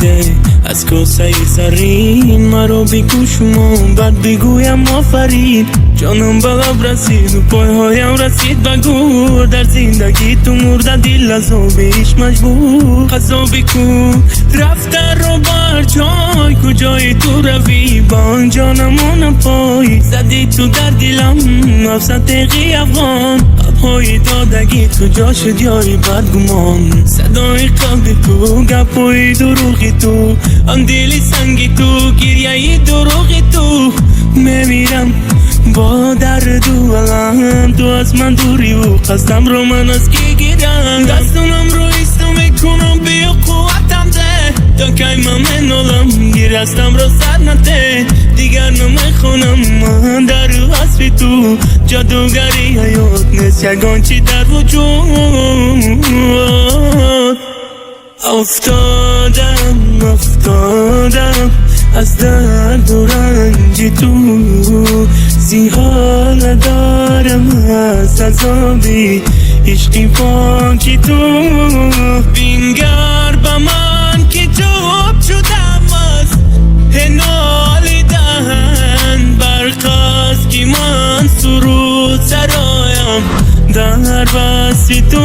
دیده از کوسه سرین مرا بگو شما بعد بگویم آفرین جانم به لب رسید و پایهایم رسید بگو در زندگی تو مرده دل از آبیش مجبور قضا بکو رفته رو بر جای کجای تو روی با جانم نپای زدی تو در دلم نفس تقی افغان ابهای دادگی تو جا شد یاری بدگمان صدای قلب تو گپای دروغی تو آن دلی سنگی تو گریه دروغی تو میمیرم با درد و علم تو از من دوری و قصدم رو من از کی گیرم دستونم رو ایستو میکنم بیا قوتم ده تا که من منالم گیر هستم رو سر نده دیگر نمیخونم من در وصفی تو جادوگری حیات نیست یگان چی در وجود افتادم از درد و رنج تو زیحال ندارم از عذابی عشقی پاکی تو بینگر با من که جواب شدم از هنالیدن برخواست که من سرود سرایم در بسی تو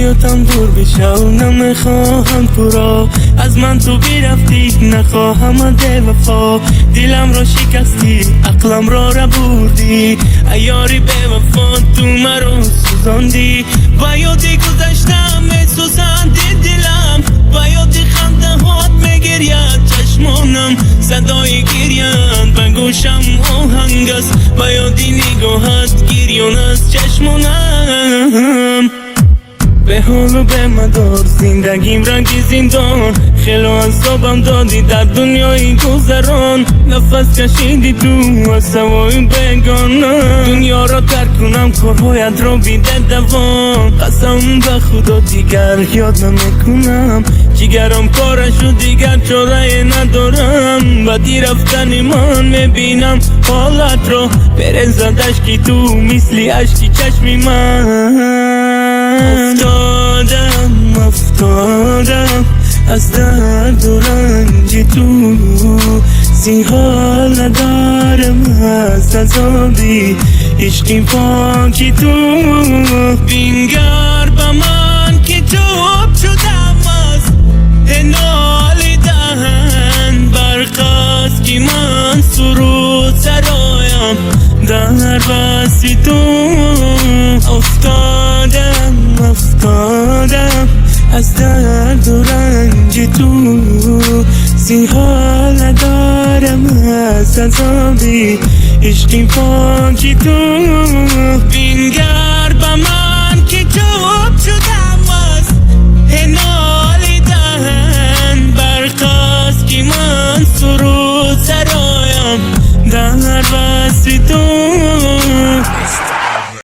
حیاتم دور بشه و نمیخواهم تو را از من تو بیرفتی نخواهم ده وفا دلم را شکستی عقلم را بردی ایاری به وفا تو مرا سوزاندی با یادی گذشتم میسوزندی دلم با یادی خنده هات میگرید چشمانم صدای گریان به گوشم آهنگ است با یادی نگاهت گریان از چشمانم به حال و به مدار زندگیم رنگی زندان خیلی عذابم دادی در دنیای گذران نفس کشیدی تو از سوای بگانم دنیا را ترک کنم کارهایت را بیده دوام قسم به خدا دیگر یاد نمیکنم جگرم کارش و دیگر چاره ندارم بدی رفتن من میبینم حالت را برزدش که تو مثلی عشقی چشمی من افتادم از درد و رنج تو زیحال ندارم از عذابی عشقی پاکی تو بینگر با من که جواب شدم از هنالیدن برخواست که من سرود سرایم در بسی تو افتادم از درد و رنج تو زیحال ندارم از عذابی عشقی پاکی تو بینگر با من که جواب شدم از هنالیدن برخواست که من سرود سرایم در بسی تو